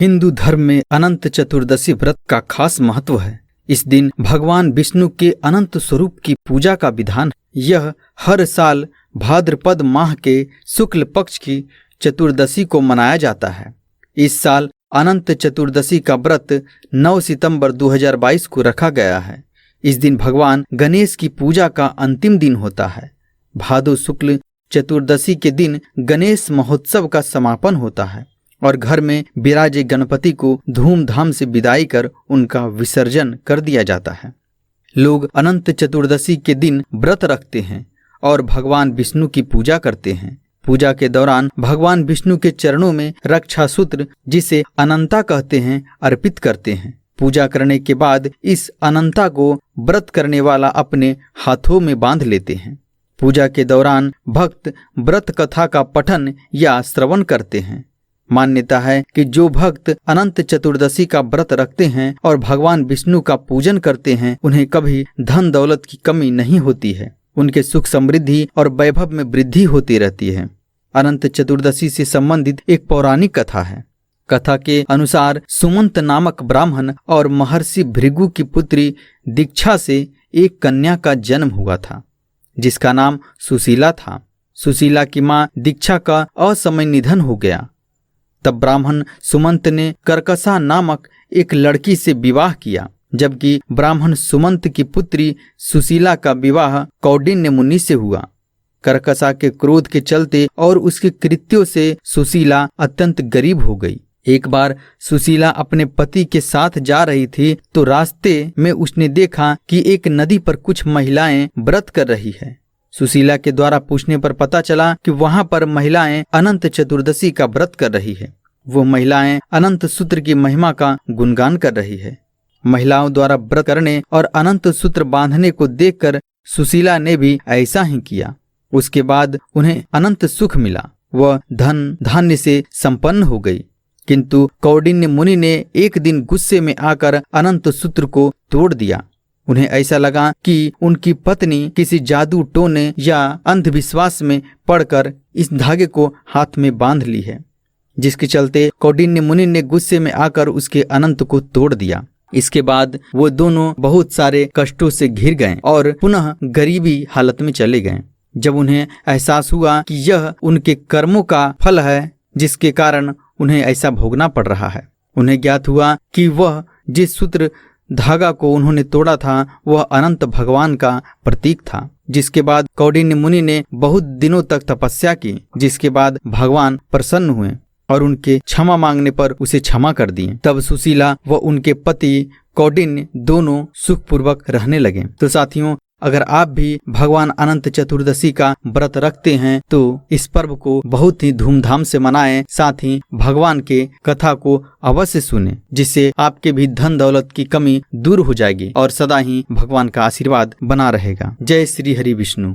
हिंदू धर्म में अनंत चतुर्दशी व्रत का खास महत्व है। इस दिन भगवान विष्णु के अनंत स्वरूप की पूजा का विधान है। यह हर साल भाद्रपद माह के शुक्ल पक्ष की चतुर्दशी को मनाया जाता है। इस साल अनंत चतुर्दशी का व्रत 9 सितंबर 2022 को रखा गया है। इस दिन भगवान गणेश की पूजा का अंतिम दिन होता है। भादो शुक्ल चतुर्दशी के दिन गणेश महोत्सव का समापन होता है और घर में विराजे गणपति को धूमधाम से विदाई कर उनका विसर्जन कर दिया जाता है। लोग अनंत चतुर्दशी के दिन व्रत रखते हैं और भगवान विष्णु की पूजा करते हैं। पूजा के दौरान भगवान विष्णु के चरणों में रक्षा सूत्र, जिसे अनंता कहते हैं, अर्पित करते हैं। पूजा करने के बाद इस अनंता को व्रत करने वाला अपने हाथों में बांध लेते हैं। पूजा के दौरान भक्त व्रत कथा का पठन या श्रवण करते हैं। मान्यता है कि जो भक्त अनंत चतुर्दशी का व्रत रखते हैं और भगवान विष्णु का पूजन करते हैं, उन्हें कभी धन दौलत की कमी नहीं होती है। उनके सुख समृद्धि और वैभव में वृद्धि होती रहती है। अनंत चतुर्दशी से संबंधित एक पौराणिक कथा है। कथा के अनुसार सुमंत नामक ब्राह्मण और महर्षि भृगु की पुत्री दीक्षा से एक कन्या का जन्म हुआ था, जिसका नाम सुशीला था। सुशीला की मां दीक्षा का असमय निधन हो गया। तब ब्राह्मण सुमंत ने कर्कशा नामक एक लड़की से विवाह किया, जबकि ब्राह्मण सुमंत की पुत्री सुशीला का विवाह कौंडिन्य मुनि से हुआ। कर्कशा के क्रोध के चलते और उसके कृत्यों से सुशीला अत्यंत गरीब हो गई। एक बार सुशीला अपने पति के साथ जा रही थी तो रास्ते में उसने देखा कि एक नदी पर कुछ महिलाएं व्रत कर रही है। सुशीला के द्वारा पूछने पर पता चला कि वहां पर महिलाएं अनंत चतुर्दशी का व्रत कर रही है। वो महिलाएं अनंत सूत्र की महिमा का गुणगान कर रही है। महिलाओं द्वारा व्रत करने और अनंत सूत्र बांधने को देखकर सुशीला ने भी ऐसा ही किया। उसके बाद उन्हें अनंत सुख मिला। वह धन धान्य से संपन्न हो गई। किंतु कौंडिन्य मुनि ने एक दिन गुस्से में आकर अनंत सूत्र को तोड़ दिया। उन्हें ऐसा लगा कि उनकी पत्नी किसी जादू टोने या अंधविश्वास में पड़कर इस धागे को हाथ में बांध ली है, जिसके चलते कौंडिन्य मुनि ने गुस्से में आकर उसके अनंत को तोड़ दिया। इसके बाद वो दोनों बहुत सारे कष्टों से घिर गए और पुनः गरीबी हालत में चले गए। जब उन्हें एहसास हुआ कि यह उनके कर्मों का फल है, जिसके कारण उन्हें ऐसा भोगना पड़ रहा है, उन्हें ज्ञात हुआ कि वह जिस सूत्र धागा को उन्होंने तोड़ा था वह अनंत भगवान का प्रतीक था। जिसके बाद कौंडिन्य मुनि ने बहुत दिनों तक तपस्या की, जिसके बाद भगवान प्रसन्न हुए और उनके क्षमा मांगने पर उसे क्षमा कर दिए। तब सुशीला व उनके पति कौंडिन्य दोनों सुखपूर्वक रहने लगे। तो साथियों, अगर आप भी भगवान अनंत चतुर्दशी का व्रत रखते हैं तो इस पर्व को बहुत ही धूमधाम से मनाएं। साथ ही भगवान के कथा को अवश्य सुनें, जिससे आपके भी धन दौलत की कमी दूर हो जाएगी और सदा ही भगवान का आशीर्वाद बना रहेगा। जय श्री हरि विष्णु।